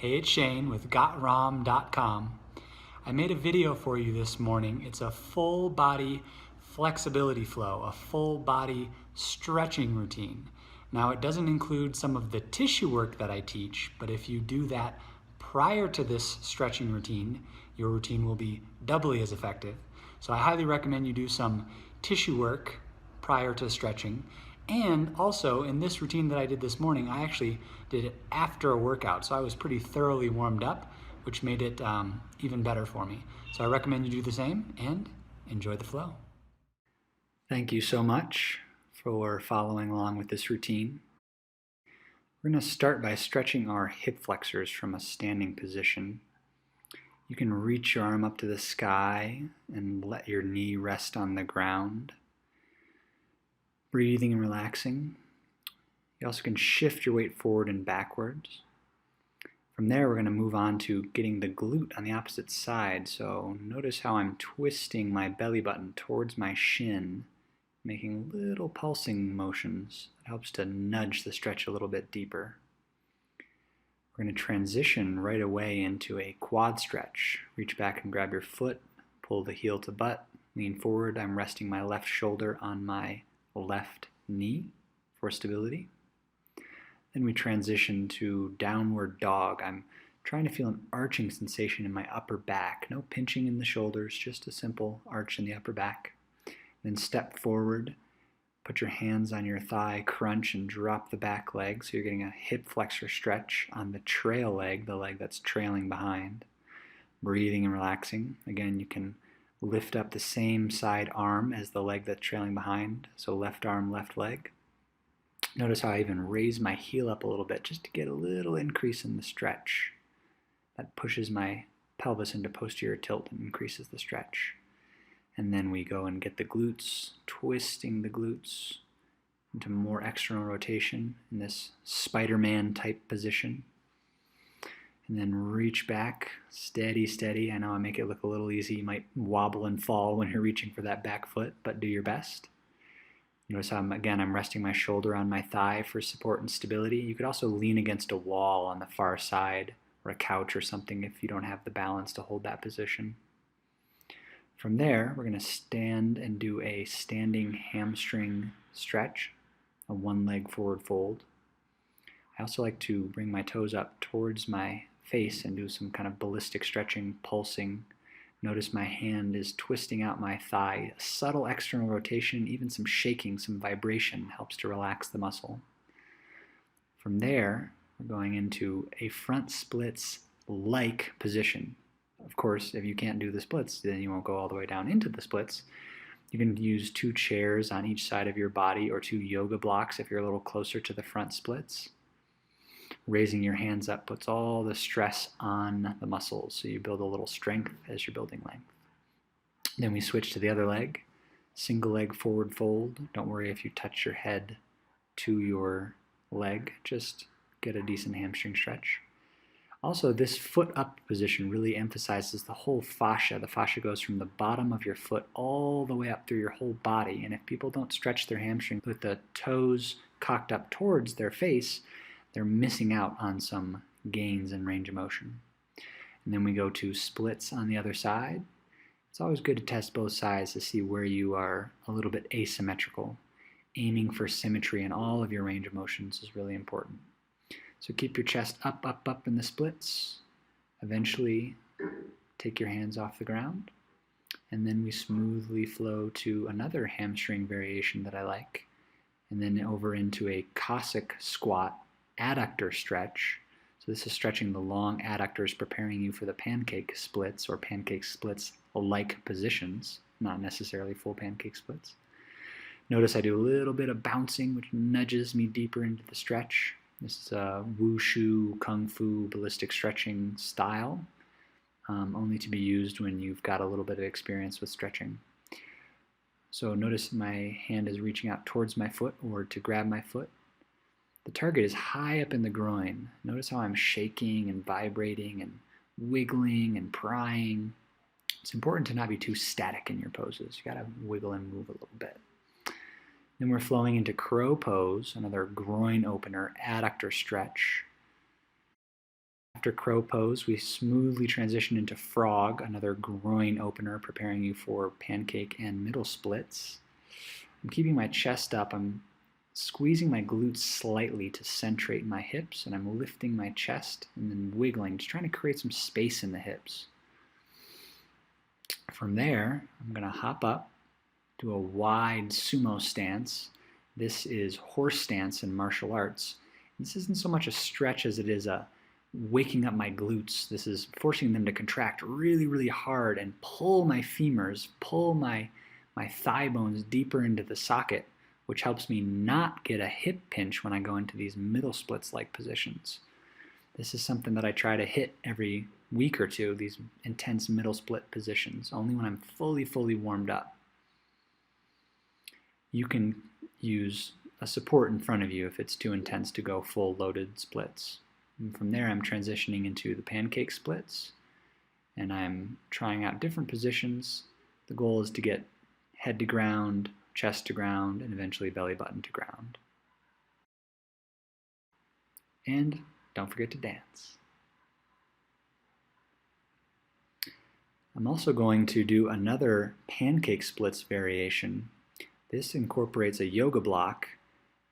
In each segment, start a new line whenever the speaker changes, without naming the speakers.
Hey, it's Shane with GotRom.com. I made a video for you this morning. It's a full body flexibility flow, a full body stretching routine. Now, it doesn't include some of the tissue work that I teach, but if you do that prior to this stretching routine, your routine will be doubly as effective. So I highly recommend you do some tissue work prior to stretching. And also in this routine that I did this morning, I actually did it after a workout. So I was pretty thoroughly warmed up, which made it even better for me. So I recommend you do the same and enjoy the flow. Thank you so much for following along with this routine. We're going to start by stretching our hip flexors from a standing position. You can reach your arm up to the sky and let your knee rest on the ground. Breathing and relaxing. You also can shift your weight forward and backwards. From there, we're going to move on to getting the glute on the opposite side. So notice how I'm twisting my belly button towards my shin, making little pulsing motions. It helps to nudge the stretch a little bit deeper. We're going to transition right away into a quad stretch. Reach back and grab your foot, pull the heel to butt, lean forward. I'm resting my left shoulder on my left knee for stability. Then we transition to downward dog. I'm trying to feel an arching sensation in my upper back. No pinching in the shoulders, just a simple arch in the upper back. Then step forward, put your hands on your thigh, crunch and drop the back leg. So you're getting a hip flexor stretch on the trail leg, the leg that's trailing behind. Breathing and relaxing. Again, you can lift up the same side arm as the leg that's trailing behind. So left arm, left leg. Notice how I even raise my heel up a little bit just to get a little increase in the stretch. That pushes my pelvis into posterior tilt and increases the stretch. And then we go and get the glutes, twisting the glutes into more external rotation in this Spiderman type position. And then reach back, steady, steady. I know I make it look a little easy. You might wobble and fall when you're reaching for that back foot, but do your best. Notice how I'm resting my shoulder on my thigh for support and stability. You could also lean against a wall on the far side or a couch or something if you don't have the balance to hold that position. From there, we're going to stand and do a standing hamstring stretch, a one leg forward fold. I also like to bring my toes up towards my face and do some kind of ballistic stretching, pulsing. Notice my hand is twisting out my thigh. A subtle external rotation, even some shaking, some vibration helps to relax the muscle. From there, we're going into a front splits-like position. Of course, if you can't do the splits, then you won't go all the way down into the splits. You can use 2 chairs on each side of your body or 2 yoga blocks if you're a little closer to the front splits. Raising your hands up puts all the stress on the muscles, so you build a little strength as you're building length. Then we switch to the other leg, single leg forward fold. Don't worry if you touch your head to your leg, just get a decent hamstring stretch. Also, this foot up position really emphasizes the whole fascia. The fascia goes from the bottom of your foot all the way up through your whole body, and if people don't stretch their hamstring with the toes cocked up towards their face, they're missing out on some gains in range of motion. And then we go to splits on the other side. It's always good to test both sides to see where you are a little bit asymmetrical. Aiming for symmetry in all of your range of motions is really important. So keep your chest up, up, up in the splits. Eventually take your hands off the ground. And then we smoothly flow to another hamstring variation that I like. And then over into a COSSACK squat adductor stretch. So this is stretching the long adductors, preparing you for the pancake splits or pancake splits like positions, not necessarily full pancake splits. Notice I do a little bit of bouncing, which nudges me deeper into the stretch. This is a wushu, kung fu, ballistic stretching style, only to be used when you've got a little bit of experience with stretching. So notice my hand is reaching out towards my foot or to grab my foot. The target is high up in the groin. Notice how I'm shaking and vibrating and wiggling and prying. It's important to not be too static in your poses. You gotta wiggle and move a little bit. Then we're flowing into crow pose, another groin opener, adductor stretch. After crow pose, we smoothly transition into frog, another groin opener, preparing you for pancake and middle splits. I'm keeping my chest up. I'm squeezing my glutes slightly to centrate my hips, and I'm lifting my chest and then wiggling, just trying to create some space in the hips. From there, I'm going to hop up, do a wide sumo stance. This is horse stance in martial arts. This isn't so much a stretch as it is a waking up my glutes. This is forcing them to contract really, really hard and pull my femurs, pull my thigh bones deeper into the socket, which helps me not get a hip pinch when I go into these middle splits-like positions. This is something that I try to hit every week or two, these intense middle split positions, only when I'm fully warmed up. You can use a support in front of you if it's too intense to go full loaded splits. And from there, I'm transitioning into the pancake splits, and I'm trying out different positions. The goal is to get head to ground, chest to ground, and eventually belly button to ground. And don't forget to dance. I'm also going to do another pancake splits variation. This incorporates a yoga block,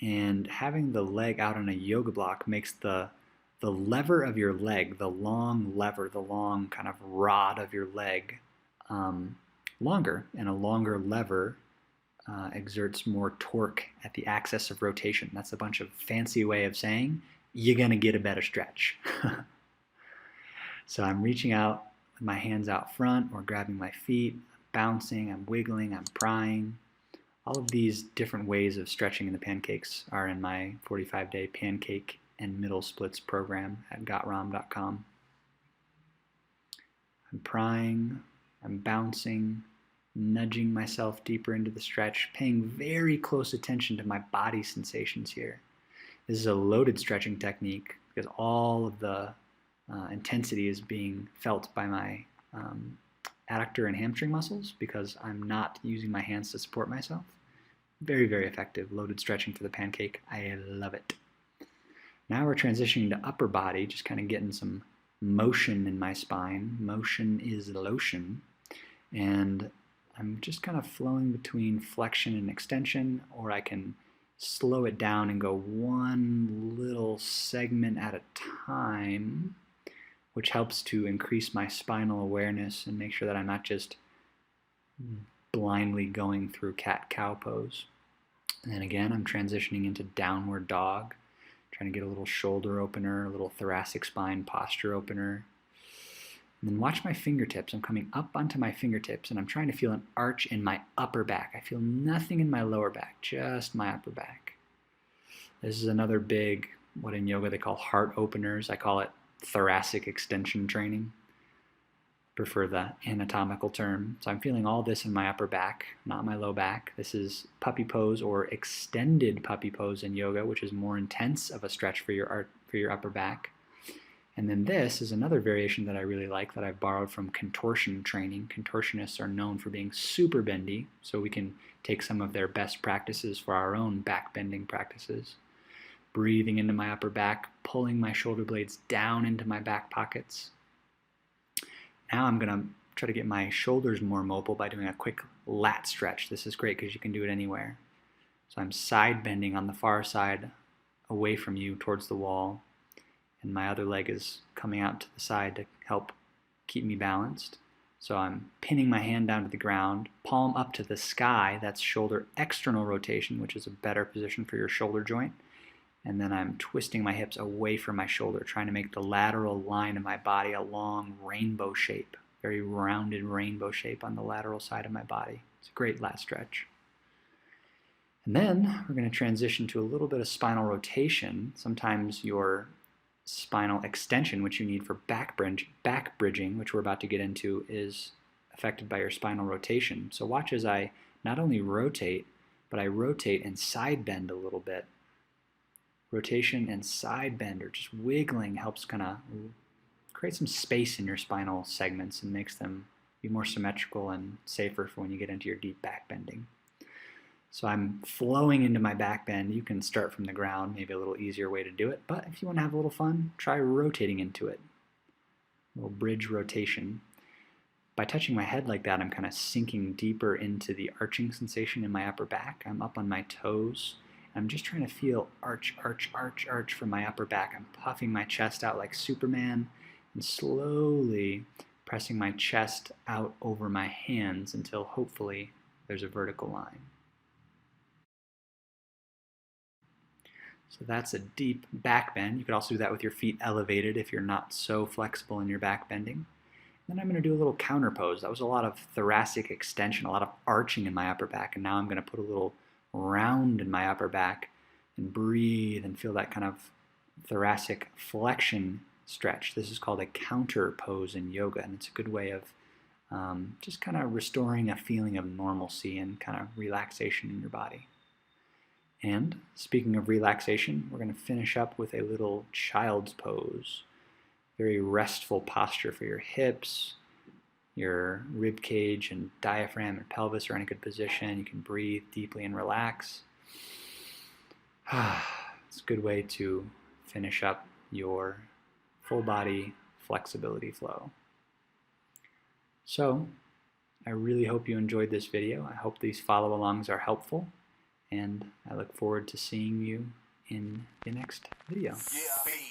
and having the leg out on a yoga block makes the lever of your leg, the long lever, the long kind of rod of your leg, longer, and a longer lever exerts more torque at the axis of rotation. That's a bunch of fancy way of saying you're going to get a better stretch. So I'm reaching out with my hands out front or grabbing my feet, bouncing, I'm wiggling, I'm prying. All of these different ways of stretching in the pancakes are in my 45-day pancake and middle splits program at gotrom.com. I'm prying, I'm bouncing, nudging myself deeper into the stretch, paying very close attention to my body sensations here. This is a loaded stretching technique because all of the intensity is being felt by my adductor and hamstring muscles because I'm not using my hands to support myself. Very, very effective loaded stretching for the pancake. I love it. Now we're transitioning to upper body, just kind of getting some motion in my spine. Motion is lotion. And I'm just kind of flowing between flexion and extension, or I can slow it down and go one little segment at a time, which helps to increase my spinal awareness and make sure that I'm not just blindly going through cat-cow pose. And then again, I'm transitioning into downward dog, trying to get a little shoulder opener, a little thoracic spine posture opener. And then watch my fingertips. I'm coming up onto my fingertips, and I'm trying to feel an arch in my upper back. I feel nothing in my lower back, just my upper back. This is another big, what in yoga they call heart openers. I call it thoracic extension training. Prefer the anatomical term. So I'm feeling all this in my upper back, not my low back. This is puppy pose or extended puppy pose in yoga, which is more intense of a stretch for your upper back. And then this is another variation that I really like that I've borrowed from contortion training. Contortionists are known for being super bendy, so we can take some of their best practices for our own back bending practices. Breathing into my upper back, pulling my shoulder blades down into my back pockets. Now I'm going to try to get my shoulders more mobile by doing a quick lat stretch. This is great because you can do it anywhere. So I'm side bending on the far side away from you towards the wall, and my other leg is coming out to the side to help keep me balanced. So I'm pinning my hand down to the ground, palm up to the sky. That's shoulder external rotation, which is a better position for your shoulder joint. And then I'm twisting my hips away from my shoulder, trying to make the lateral line of my body a long rainbow shape, very rounded rainbow shape on the lateral side of my body. It's a great lat stretch. And then we're going to transition to a little bit of spinal rotation. Sometimes your spinal extension, which you need for back bridging, which we're about to get into, is affected by your spinal rotation. So watch as I not only rotate, but I rotate and side bend a little bit. Rotation and side bend, or just wiggling, helps kind of create some space in your spinal segments and makes them be more symmetrical and safer for when you get into your deep back bending. So I'm flowing into my back bend. You can start from the ground, maybe a little easier way to do it, but if you want to have a little fun, try rotating into it. little bridge rotation. By touching my head like that, I'm kind of sinking deeper into the arching sensation in my upper back. I'm up on my toes. I'm just trying to feel arch, arch, arch, arch from my upper back. I'm puffing my chest out like Superman and slowly pressing my chest out over my hands until hopefully there's a vertical line. So that's a deep back bend. You could also do that with your feet elevated if you're not so flexible in your back bending. Then I'm going to do a little counter pose. That was a lot of thoracic extension, a lot of arching in my upper back, and now I'm going to put a little round in my upper back and breathe and feel that kind of thoracic flexion stretch. This is called a counter pose in yoga, and it's a good way of just kind of restoring a feeling of normalcy and kind of relaxation in your body. And speaking of relaxation, we're going to finish up with a little child's pose. Very restful posture for your hips, your rib cage and diaphragm and pelvis are in a good position. You can breathe deeply and relax. It's a good way to finish up your full body flexibility flow. So, I really hope you enjoyed this video. I hope these follow-alongs are helpful, and I look forward to seeing you in the next video. Yeah.